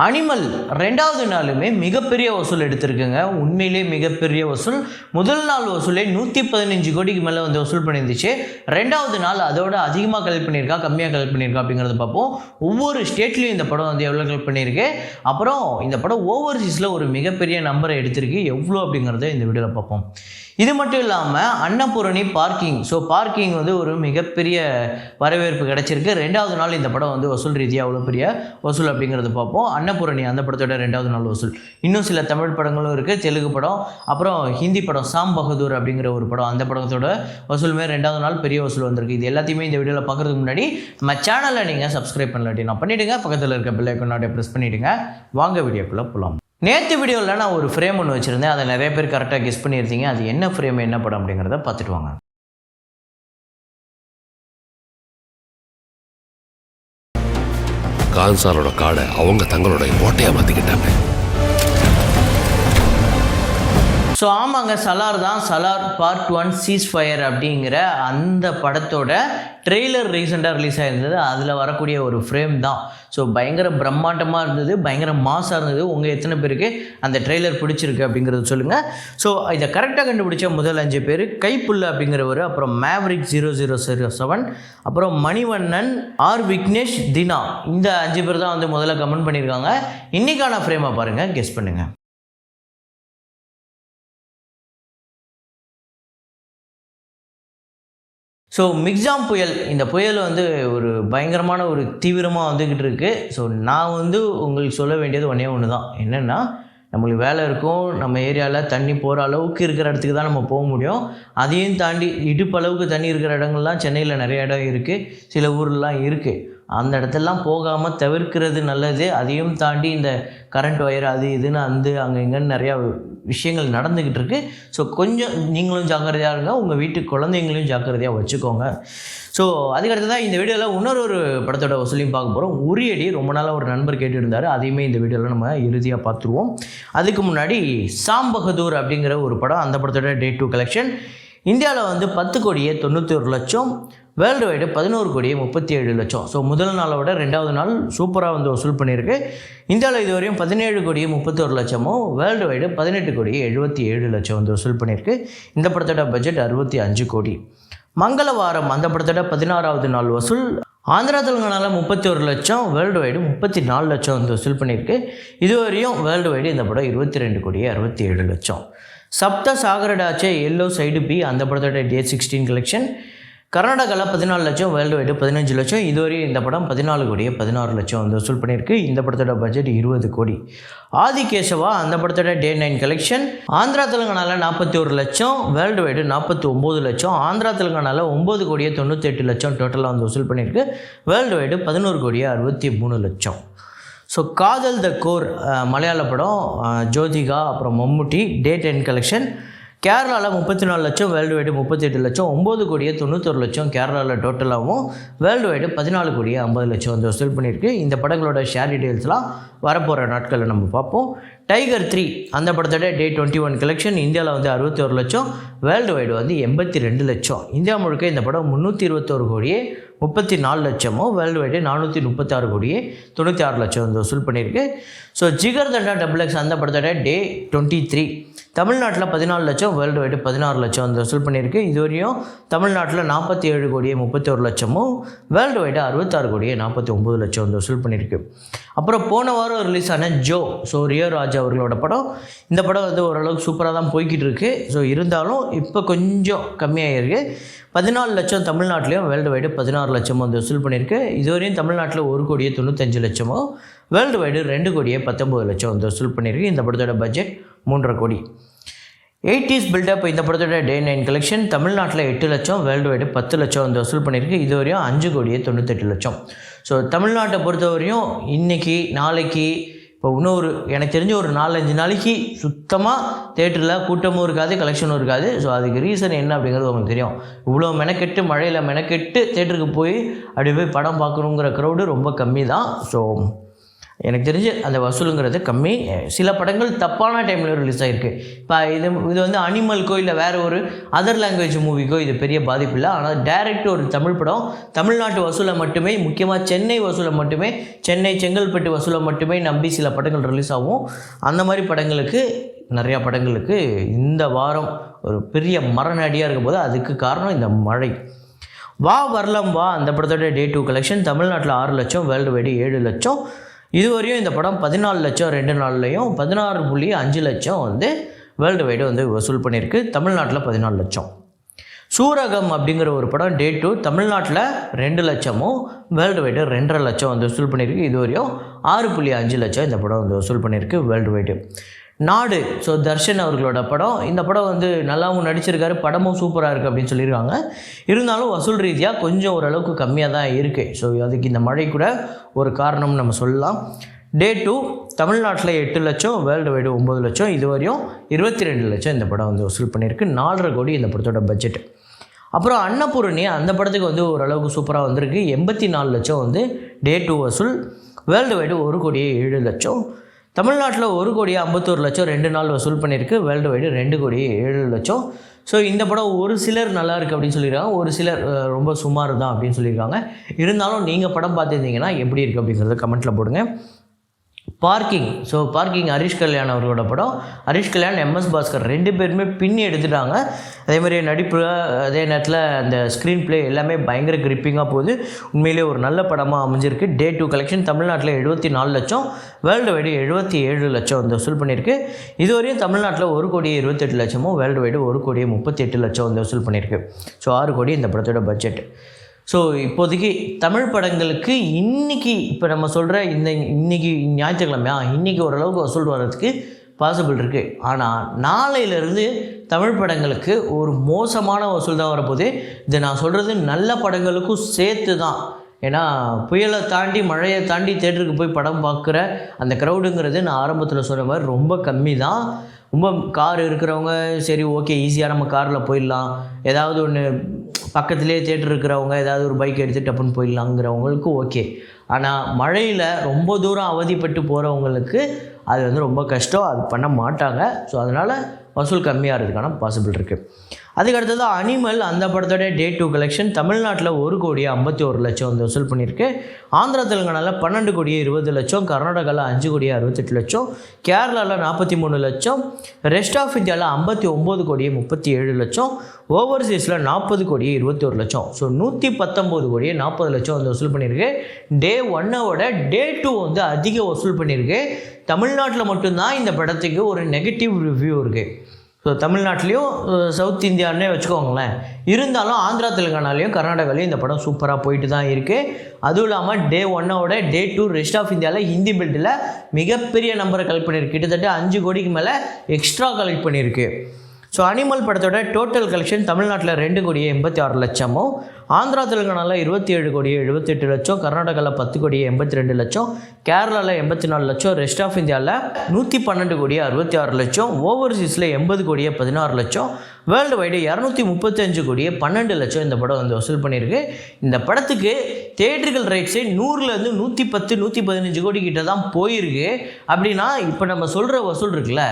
Animal 2வது நாளுமே மிகப்பெரிய வசூல் எடுத்திருக்குங்க. உண்மையிலே மிகப்பெரிய வசூல். முதல் நாள் வசூலே 115 கோடிக்கு மேலே வந்து வசூல் பண்ணியிருந்துச்சு. 2வது நாள் அதோட அதிகமாக கலெக்ட் பண்ணியிருக்கா, கம்மியாக கலெக்ட் பண்ணியிருக்கா அப்படிங்கிறத பார்ப்போம். ஒவ்வொரு ஸ்டேட்லையும் இந்த படம் வந்து எவ்வளோ கலெக்ட் பண்ணியிருக்கு, அப்புறம் இந்த படம் ஓவர்சீஸில் ஒரு மிகப்பெரிய நம்பரை எடுத்திருக்கு எவ்வளோ அப்படிங்கிறத இந்த வீடியோவில் பார்ப்போம். இது மட்டும் இல்லாமல் அன்னபூரணி பார்க்கிங், பார்க்கிங் வந்து ஒரு மிகப்பெரிய வரவேற்பு கிடைச்சிருக்கு. 2வது நாள் இந்த படம் வந்து வசூல் ரீதியாக அவ்வளோ பெரிய வசூல் அப்படிங்கிறத பார்ப்போம். அன்னபூரணி அந்த படத்தோட 2வது நாள் வசூல். இன்னும் சில தமிழ் படங்களும் இருக்குது, தெலுங்கு படம், அப்புறம் ஹிந்தி படம் சாம் பகதூர் அப்படிங்கிற ஒரு படம், அந்த படத்தோட வசூலுமே 2வது நாள் பெரிய வசூல் வந்திருக்கு. இது எல்லாத்தையுமே இந்த வீடியோவில் பார்க்குறதுக்கு முன்னாடி நம்ம சேனலை நீங்கள் சப்ஸ்கிரைப் பண்ணலாட்டி நான் பண்ணிவிடுங்க, பக்கத்தில் இருக்க பெல் ஐகானை ப்ரெஸ் பண்ணிவிடுங்க. வாங்க வீடியோக்குள்ளே போகலாம். நேற்று வீடியோவில் நான் ஒரு ஃப்ரேம் ஒன்று வச்சுருந்தேன், அதை நிறைய பேர் கரெக்டாக கெஸ் பண்ணியிருந்தீங்க. அது என்ன ஃப்ரேம், என்ன படம் அப்படிங்கிறத பார்த்துட்டு வாங்க. கான்சாரோட காடை அவங்க தங்களோட கோட்டையாக மாற்றிக்கிட்டாங்க. ஆமாங்க, சலார் தான். சலார் பார்ட் 1 சீஸ் ஃபயர் அப்படிங்கிற அந்த படத்தோட ட்ரெய்லர் ரீசெண்டாக ரிலீஸ் ஆகிருந்தது. அதில் வரக்கூடிய ஒரு ஃப்ரேம் தான். பயங்கர பிரம்மாண்டமாக இருந்தது, பயங்கர மாசாக இருந்தது. உங்கள் எத்தனை பேருக்கு அந்த ட்ரெய்லர் பிடிச்சிருக்கு அப்படிங்கிறது சொல்லுங்கள். இதை கரெக்டாக கண்டுபிடிச்ச முதல் 5 பேர் கைப்புள்ள அப்படிங்கிறவர், அப்புறம் மேவரிக் 0007, அப்புறம் மணிவண்ணன், ஆர் விக்னேஷ், தினா. இந்த 5 பேர் தான் வந்து முதல்ல கமெண்ட் பண்ணியிருக்காங்க. இன்றைக்கான ஃப்ரேமை பாருங்கள், கெஸ் பண்ணுங்கள். மிக்ஜாம் புயல், இந்த புயல் வந்து ஒரு பயங்கரமான ஒரு தீவிரமாக வந்துக்கிட்டு இருக்குது. நான் வந்து உங்களுக்கு சொல்ல வேண்டியது ஒன்று தான். என்னென்னா, நம்மளுக்கு வேலை இருக்கும், நம்ம ஏரியாவில் தண்ணி போகிற அளவுக்கு இருக்கிற இடத்துக்கு தான் நம்ம போக முடியும். அதையும் தாண்டி இடுப்பு அளவுக்கு தண்ணி இருக்கிற இடங்கள்லாம் சென்னையில் நிறைய இடம் இருக்குது, சில ஊர்லாம் இருக்குது. அந்த இடத்தெல்லாம் போகாமல் தவிர்க்கிறது நல்லது. அதையும் தாண்டி இந்த கரண்ட் ஒயர் அது இதுன்னு அங்கே இங்கேன்னு நிறையா விஷயங்கள் நடந்துக்கிட்டு இருக்குது. கொஞ்சம் நீங்களும் ஜாக்கிரதையாக இருங்க, உங்கள் வீட்டு குழந்தைங்களையும் ஜாக்கிரதையாக வச்சுக்கோங்க. அதுக்கடுத்து தான் இந்த வீடியோவில் இன்னொரு படத்தோட வசூலையும் பார்க்க போகிறோம். உரியடி ரொம்ப நாளாக ஒரு நண்பர் கேட்டுருந்தார், அதையுமே இந்த வீடியோவில் நம்ம இறுதியாக பார்த்துருவோம். அதுக்கு முன்னாடி சாம் பகதூர் அப்படிங்கிற ஒரு படம், அந்த படத்தோட Day 2 கலெக்ஷன் இந்தியாவில் வந்து 10,91,00,000, வேர்ல்டு வைடு 11,37,00,000. முதல் நாளை விட 2வது நாள் சூப்பராக வந்து வசூல் பண்ணியிருக்கு. இந்தியாவில் இதுவரையும் 17,31,00,000, வேர்ல்டு வைடு 18,77,00,000 வந்து வசூல் பண்ணியிருக்கு. இந்த படத்தோட பட்ஜெட் 65 கோடி. மங்களவாரம் அந்த படத்தோட 16வது நாள் வசூல் ஆந்திரா தெலுங்கானாவில் 31,00,000, வேர்ல்டு வைடு 34,00,000 வந்து வசூல் பண்ணியிருக்கு. இதுவரையும் வேர்ல்டு வைடு இந்த படம் 22,67,00,000. சப்த சாகரடாச்சே எல்லோ சைடு பி, அந்த படத்தோட Day 16 கலெக்ஷன் கர்நாடகாவில் 14,00,000, வேர்ல்டு வைடு 15,00,000. இதுவரையும் இந்த படம் 14,16,00,000 வந்து வசூல் பண்ணியிருக்கு. இந்த படத்தோட பட்ஜெட் 20 கோடி. ஆதிகேசவா அந்த படத்தோட Day 9 கலெக்ஷன் ஆந்திரா தெலுங்கானாவில் 41,00,000, வேர்ல்டு வைடு 49,00,000. ஆந்திரா தெலுங்கானாவில் 9,98,00,000 டோட்டலாக வந்து வசூல் பண்ணியிருக்கு. World wide 11,63,00,000. காதல் த கோர் மலையாள படம், ஜோதிகா அப்புறம் மம்முட்டி, Day 10 கலெக்ஷன் கேரளாவில் 34,00,000, வேர்ல்டு வைடு 38,00,000. 9,91,00,000 கேரளாவில் டோட்டலாகவும், வேர்ல்டு வைடு 14,50,00,000 வந்து வசூல் பண்ணியிருக்கு. இந்த படங்களோட ஷேர் டீட்டெயில்ஸ்லாம் வரப்போகிற நாட்களில் நம்ம பார்ப்போம். டைகர் 3 அந்த படத்தோட Day 21 கலெக்ஷன் இந்தியாவில் வந்து 61,00,000, வேர்ல்டு வைடு வந்து 82,00,000. இந்தியா முழுக்க இந்த படம் 321 கோடியே 34,00,000, வேர்ல்டு வைடு 436 கோடியே 96,00,000 வந்து வசூல் பண்ணியிருக்கு. ஜிகர் தண்டா XX அந்த படத்தோட Day 23 தமிழ்நாட்டில் 14,00,000, வேர்ல்டு வைடு 16,00,000 வந்து வசூல் பண்ணியிருக்கு. இதுவரையும் தமிழ்நாட்டில் 47 கோடியே 31,00,000, வேர்ல்டு வைடு 66 கோடியே 49,00,000 வந்து வசூல் பண்ணியிருக்கு. அப்புறம் போன வாரம் ரிலீஸ் ஆன ஜோ, ரியோ ராஜா அவர்களோட படம். இந்த படம் வந்து ஓரளவுக்கு சூப்பராக தான் போய்கிட்டு இருக்குது. இருந்தாலும் இப்போ கொஞ்சம் கம்மியாகிருக்கு. 14,00,000 தமிழ்நாட்டிலையும், வேர்ல்டு வைடு 16,00,000 வந்து வசூல் பண்ணியிருக்கு. இதுவரையும் தமிழ்நாட்டில் 1,95,00,000, வேர்ல்டு வைடு 2,19,00,000 வந்து வசூல் பண்ணியிருக்கு. இந்த படத்தோட பட்ஜெட் 3.5 கோடி. 80s பில்டப் இந்த படத்தோட Day 9 கலெக்ஷன் தமிழ்நாட்டில் 8,00,000, வேர்ல்டு வைடு 10,00,000 வந்து வசூல் பண்ணியிருக்கு. இதுவரையும் 5,98,00,000. தமிழ்நாட்டை பொறுத்தவரையும் இன்றைக்கி நாளைக்கு இப்போ எனக்கு தெரிஞ்ச ஒரு 4-5 நாளைக்கு சுத்தமாக தேட்டரில் கூட்டமும் இருக்காது, கலெக்ஷனும் இருக்காது. அதுக்கு ரீசன் என்ன அப்படிங்கிறது உங்களுக்கு தெரியும். இவ்வளோ மெனக்கெட்டு மழையில் மெனக்கெட்டு தேட்டருக்கு போய் அப்படி போய் படம் பார்க்கணுங்கிற க்ரௌடு ரொம்ப கம்மி தான். எனக்கு தெரிஞ்சு அந்த வசூலுங்கிறது கம்மி. சில படங்கள் தப்பான டைமில் ரிலீஸ் ஆகிருக்கு. இப்போ இது வந்து அனிமல்க்கோ இல்லை வேறு ஒரு அதர் லாங்குவேஜ் மூவிக்கோ இது பெரிய பாதிப்பு இல்லை. ஆனால் டைரக்ட் ஒரு தமிழ் படம் தமிழ்நாட்டு வசூலை மட்டுமே, முக்கியமாக சென்னை வசூலை மட்டுமே, சென்னை செங்கல்பட்டு வசூலை மட்டுமே நம்பி சில படங்கள் ரிலீஸ் ஆகும். அந்த மாதிரி படங்களுக்கு, நிறையா படங்களுக்கு இந்த வாரம் ஒரு பெரிய மரணடியாக இருக்கும் போது அதுக்கு காரணம் இந்த மழை. வா வரலாம் வா அந்த படத்தோட டே 2 கலெக்ஷன் தமிழ்நாட்டில் 6 லட்சம், வேர்ல்டு வைடு 7 லட்சம். இதுவரையும் இந்த படம் 14 லட்சம் 2 நாள்லையும் 16.5 லட்சம் வந்து வேர்ல்டு வைடு வந்து வசூல் பண்ணியிருக்கு. தமிழ்நாட்டில் 14 லட்சம். சூரகம் அப்படிங்கிற ஒரு படம் டே 2 தமிழ்நாட்டில் 2 லட்சமும் வேர்ல்டு வைடு 2.5 லட்சம் வந்து வசூல் பண்ணியிருக்கு. இதுவரையும் 6.5 லட்சம் இந்த படம் வந்து வசூல் பண்ணியிருக்கு வேர்ல்டு வைடு. நாடு, ஸோ தர்ஷன் அவர்களோட படம். இந்த படம் வந்து நல்லாவும் நடிச்சிருக்காரு, படமும் சூப்பராக இருக்குது அப்படின்னு சொல்லியிருக்காங்க. இருந்தாலும் வசூல் ரீதியாக கொஞ்சம் ஓரளவுக்கு கம்மியாக தான் இருக்குது. ஸோ அதுக்கு இந்த மழை கூட ஒரு காரணம்னு நம்ம சொல்லலாம். டே 2 தமிழ்நாட்டில் 8 லட்சம், வேர்ல்டு வைடு 9 லட்சம். இதுவரையும் 22 லட்சம் இந்த படம் வந்து வசூல் பண்ணியிருக்கு. 4.5 கோடி இந்த படத்தோட பட்ஜெட். அப்புறம் அன்னபூரணி அந்த படத்துக்கு வந்து ஓரளவுக்கு சூப்பராக வந்திருக்கு. 84 லட்சம் வந்து டே 2 வசூல். வேர்ல்டு வைடு 1.7 லட்சம். தமிழ்நாட்டில் 1.51 லட்சம் 2 நாள் வசூல் பண்ணியிருக்கு. வேர்ல்டு வைடு 2.7 லட்சம். ஸோ இந்த படம் ஒரு சிலர் நல்லா இருக்குது அப்படின்னு சொல்லியிருக்காங்க, ஒரு சிலர் ரொம்ப சுமார் தான் அப்படின்னு சொல்லியிருக்காங்க. இருந்தாலும் நீங்கள் படம் பார்த்துருந்தீங்கன்னா எப்படி இருக்குது அப்படிங்கிறத கமெண்ட்டில் போடுங்க. Parking, so parking Harish Kalyan அவர்களோட படம். ஹரிஷ் கல்யாண், MS பாஸ்கர் 2 பேருமே பின்னி எடுத்துட்டாங்க. அதேமாதிரி நடிப்பு, அதே நேரத்தில் அந்த ஸ்க்ரீன் ப்ளே எல்லாமே பயங்கர கிரிப்பிங்காக போகுது. உண்மையிலே ஒரு நல்ல படமாக அமைஞ்சிருக்கு. டே 2 கலெக்ஷன் தமிழ்நாட்டில் 74 லட்சம், வேர்ல்டு வைடு 77 லட்சம் வந்து வசூல் பண்ணியிருக்கு. இதுவரையும் தமிழ்நாட்டில் 1.28 லட்சமும், வேர்ல்டு வைடு 1.38 லட்சம் வந்து வசூல் பண்ணியிருக்கு. ஸோ 6 கோடி இந்த படத்தோட பட்ஜெட். ஸோ இப்போதைக்கு தமிழ் படங்களுக்கு இன்றைக்கி இப்போ நம்ம சொல்கிற இன்றைக்கி ஞாயிற்றுக்கிழமையா, இன்றைக்கி ஓரளவுக்கு வசூல் வர்றதுக்கு பாசிபிள் இருக்குது. ஆனால் நாளையிலேருந்து தமிழ் படங்களுக்கு ஒரு மோசமான வசூல் தான் வரப்போகுது. இது நான் சொல்கிறது நல்ல படங்களுக்கும் சேர்த்து தான். ஏன்னா புயலை தாண்டி, மழையை தாண்டி தேட்டருக்கு போய் படம் பார்க்குற அந்த க்ரௌடுங்கிறது நான் ஆரம்பத்தில் சொன்ன மாதிரி ரொம்ப கம்மி தான். ரொம்ப கார் இருக்கிறவங்க சரி ஓகே, ஈஸியாக நம்ம காரில் போயிடலாம், ஏதாவது ஒன்று பக்கத்துலேயே தேட்டர் இருக்கிறவங்க ஏதாவது ஒரு பைக் எடுத்து டப்புன்னு போயிடலாங்கிறவங்களுக்கு ஓகே. ஆனால் மழையில் ரொம்ப தூரம் அவதிப்பட்டு போகிறவங்களுக்கு அது வந்து ரொம்ப கஷ்டம், அது பண்ண மாட்டாங்க. ஸோ அதனால் வசூல் கம்மியாகிறதுக்கான பாசிபிள் இருக்குது. அதுக்கடுத்தது அனிமல் அந்த படத்தோட டே 2 கலெக்ஷன் தமிழ்நாட்டில் 1.51 லட்சம் வந்து வசூல் பண்ணியிருக்கு. ஆந்திரா தெலுங்கானாவில் 12.20 லட்சம், கர்நாடகாவில் 5.68 லட்சம், கேரளாவில் 43 லட்சம், ரெஸ்ட் ஆஃப் இந்தியாவில் 59.37 லட்சம், ஓவர்சீஸில் 40.21 லட்சம். ஸோ 119.40 லட்சம் வந்து வசூல் பண்ணியிருக்கு. டே 1ஓட டே 2 வந்து அதிக வசூல் பண்ணியிருக்கு. தமிழ்நாட்டில் மட்டும்தான் இந்த படத்துக்கு ஒரு நெகட்டிவ் ரிவ்யூ இருக்குது. ஸோ தமிழ்நாட்டிலையும் சவுத் இந்தியான்னே வச்சுக்கோங்களேன். இருந்தாலும் ஆந்திரா தெலுங்கானாலையும் கர்நாடகாலையும் இந்த படம் சூப்பராக போயிட்டு தான் இருக்குது. அதுவும் இல்லாமல் டே 1ஓட டே 2 ரெஸ்ட் ஆஃப் இந்தியாவில் ஹிந்தி பெல்ட்டில் மிகப்பெரிய நம்பரை கலெக்ட் பண்ணியிருக்கு. கிட்டத்தட்ட 5 கோடிக்கு மேலே எக்ஸ்ட்ரா கலெக்ட் பண்ணியிருக்கு. ஸோ அனிமல் படத்தோட டோட்டல் கலெக்ஷன் தமிழ்நாட்டில் 2.86 லட்சமும், ஆந்திரா தெலுங்கானாவில் 27.78 லட்சம், கர்நாடகாவில் 10.82 லட்சம், கேரளாவில் 84 லட்சம், ரெஸ்ட் ஆஃப் இந்தியாவில் 112.66 லட்சம், ஓவர்சீஸில் 80.16 லட்சம், வேர்ல்டு வைடு 235.12 லட்சம் இந்த படம் வந்து வசூல் பண்ணியிருக்கு. இந்த படத்துக்கு தேட்டர்கள் ரைட்ஸே 100லேருந்து 110 115 கோடி கிட்ட தான் போயிருக்கு. அப்படின்னா இப்போ நம்ம சொல்கிற வசூல் இருக்குல்ல,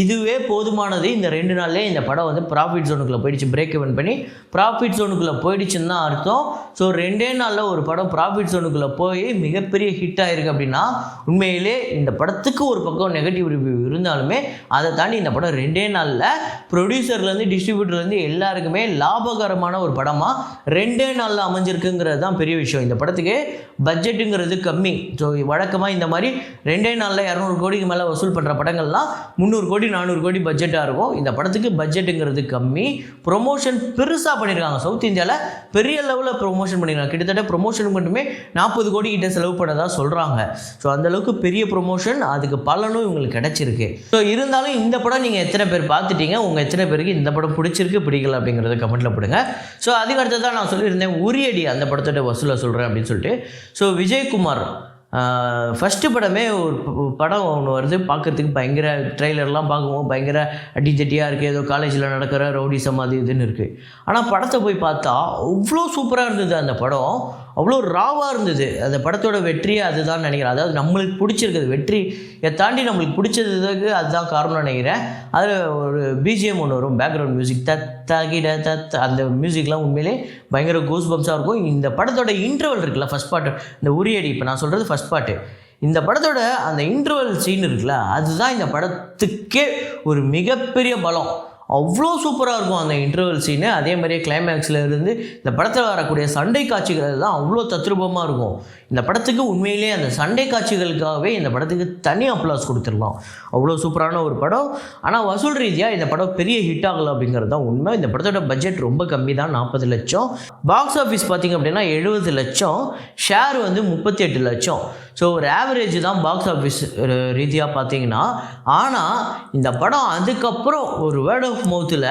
இதுவே போதுமானது. இந்த 2 நாள்லேயே இந்த படம் வந்து ப்ராஃபிட் ஜோனுக்குள்ளே போயிடுச்சு, பிரேக் இவன் பண்ணி ப்ராஃபிட் ஜோனுக்குள்ளே போயிடுச்சுன்னு தான் அர்த்தம். ஸோ 2 நாளில் ஒரு படம் ப்ராஃபிட் ஜோனுக்குள்ளே போய் மிகப்பெரிய ஹிட் ஆகிருக்கு. அப்படின்னா உண்மையிலே இந்த படத்துக்கு ஒரு பக்கம் நெகட்டிவ் ரிவ்யூ இருந்தாலுமே அதை தாண்டி இந்த படம் 2 நாளில் ப்ரொடியூசர்லேருந்து டிஸ்ட்ரிபியூட்டர்லேருந்து எல்லாருக்குமே லாபகரமான ஒரு படமாக 2 நாளில் அமைஞ்சிருக்குங்கிறது தான் பெரிய விஷயம். இந்த படத்துக்கு பட்ஜெட்டுங்கிறது கம்மி. ஸோ வழக்கமாக இந்த மாதிரி 2 நாளில் 200 கோடிக்கு மேலே வசூல் பண்ணுற படங்கள்லாம் 300 கோடி 400 கோடி பட்ஜெட்டாக இருக்கும். இந்த படத்துக்கு பட்ஜெட்டுங்கிறது கம்மி. ப்ரொமோஷன் பெருசாக பண்ணியிருக்காங்க. சவுத் இந்தியாவில் பெரிய லெவலில் ப்ரொமோஷன் பண்ணியிருக்காங்க. கிட்டத்தட்ட ப்ரொமோஷன் மட்டுமே 40 கோடி கிட்ட செலவு பண்ணதாக சொல்கிறாங்க. ஸோ அந்தளவுக்கு பெரிய ப்ரொமோஷன், அதுக்கு பலனும் இவங்களுக்கு கிடச்சிருக்கு. ஸோ இருந்தாலும் இந்த படம் நீங்கள் எத்தனை பேர் பார்த்துட்டீங்க, உங்கள் எத்தனை பேருக்கு இந்த படம் பிடிச்சிருக்கு பிடிக்கல அப்படிங்கிறத கமெண்ட்டில் போடுங்க. ஸோ அதுக்கு அடுத்து தான் நான் சொல்லியிருந்தேன் உரியடி அந்த படத்தோட வசூலை சொல்கிறேன் அப்படின்னு சொல்லிட்டு. ஸோ விஜயகுமார் ஃபஸ்ட்டு படமே ஒரு படம் ஒன்று வருது, பார்க்குறதுக்கு பயங்கர ட்ரெய்லர்லாம் பார்க்குவோம், பயங்கர அடித்தட்டியாக இருக்குது, ஏதோ காலேஜில் நடக்கிற ரவுடி சமாதி இதுன்னு இருக்குது. ஆனால் படத்தை போய் பார்த்தா அவ்வளோ சூப்பராக இருந்தது அந்த படம். அவ்வளோ ராவாக இருந்தது. அந்த படத்தோட வெற்றியே அதுதான் நினைக்கிறேன். அதாவது நம்மளுக்கு பிடிச்சிருக்குது, வெற்றியை தாண்டி நம்மளுக்கு பிடிச்சதுக்கு அதுதான் காரணம்னு நினைக்கிறேன். அதில் ஒரு பிஜிஎம் ஒன்று வரும், பேக்ரவுண்ட் மியூசிக், தத்தாகிட தத், அந்த மியூசிக்லாம் உண்மையிலே பயங்கர கூஸ் பம்ஸாக இருக்கும். இந்த படத்தோட இன்டர்வல் இருக்குல்ல, ஃபஸ்ட் பார்ட்டு, இந்த உரியடி, இப்போ நான் சொல்கிறது ஃபஸ்ட் பார்ட்டு, இந்த படத்தோட அந்த இன்டர்வல் சீன் இருக்குல்ல, அதுதான் இந்த படத்துக்கே ஒரு மிகப்பெரிய பலம். அவ்வளோ சூப்பராக இருக்கும் அந்த இன்டர்வல் சீனு. அதே மாதிரியே கிளைமேக்ஸில் இருந்து இந்த படத்தில் வரக்கூடிய சண்டை காட்சிகள் தான் அவ்வளோ தத்ரூபமாக இருக்கும். இந்த படத்துக்கு உண்மையிலே அந்த சண்டை காட்சிகளுக்காகவே இந்த படத்துக்கு தனி அப்ளாஸ் கொடுத்துடலாம். அவ்வளோ சூப்பரான ஒரு படம். ஆனால் வசூல் ரீதியாக இந்த படம் பெரிய ஹிட் ஆகலை அப்படிங்கிறது தான் உண்மை. இந்த படத்தோட பட்ஜெட் ரொம்ப கம்மி தான், 40 லட்சம். பாக்ஸ் ஆஃபீஸ் பார்த்திங்க அப்படின்னா 70 லட்சம், ஷேர் வந்து 38 லட்சம். ஸோ ஒரு ஆவரேஜ் தான் பாக்ஸ் ஆஃபீஸ் ரீதியாக பார்த்தீங்கன்னா. ஆனால் இந்த படம் அதுக்கப்புறம் ஒரு வேர்ட் ஆஃப் மவுத்தில்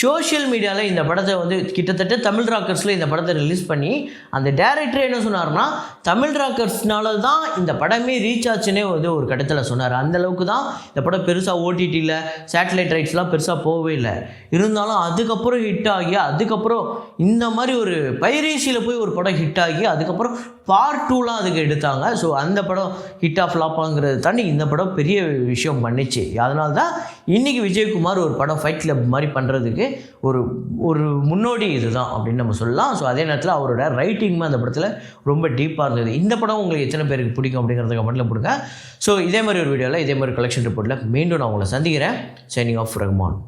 சோஷியல் மீடியாவில் இந்த படத்தை வந்து கிட்டத்தட்ட தமிழ் ராக்கர்ஸில் இந்த படத்தை ரிலீஸ் பண்ணி அந்த டைரக்டர் என்ன சொன்னார்னா, தமிழ் ராக்கர்ஸ்னால தான் இந்த படமே ரீச் ஆச்சுன்னே வந்து ஒரு கட்டத்தில் சொன்னார். அந்தளவுக்கு தான் இந்த படம் பெருசாக ஓடிடியில் சேட்டலைட் ரைட்ஸ்லாம் பெருசாக போகவே இல்லை. இருந்தாலும் அதுக்கப்புறம் ஹிட் ஆகி, அதுக்கப்புறம் இந்த மாதிரி ஒரு பைரேசியில் போய் ஒரு படம் ஹிட் ஆகி, அதுக்கப்புறம் பார்ட் 2லாம் அதுக்கு எடுத்தாங்க. ஸோ அந்த படம் ஹிட் ஆஃப் ஃப்ளாப்பாங்கிறத தாண்டி இந்த படம் பெரிய விஷயம் பண்ணிச்சு. அதனால தான் இன்றைக்கி விஜயகுமார் ஒரு படம் ஃபைட் கிளப் மாதிரி பண்ணுறதுக்கு ஒரு முன்னோடி இதுதான் அப்படின்னு நம்ம சொல்லலாம். ஸோ அதே நேரத்தில் அவரோட ரைட்டிங்குமே அந்த படத்தில் ரொம்ப டீப்பாக இருந்தது. இந்த படம் உங்களுக்கு எத்தனை பேருக்கு பிடிக்கும் அப்படிங்கிறத கமெண்ட்டில் போடுங்க. ஸோ இதே மாதிரி ஒரு வீடியோவில் இதே மாதிரி கலெக்ஷன் ரிப்போர்ட்டில் மீண்டும் நான் உங்களை சந்திக்கிறேன். Signing off Rahman.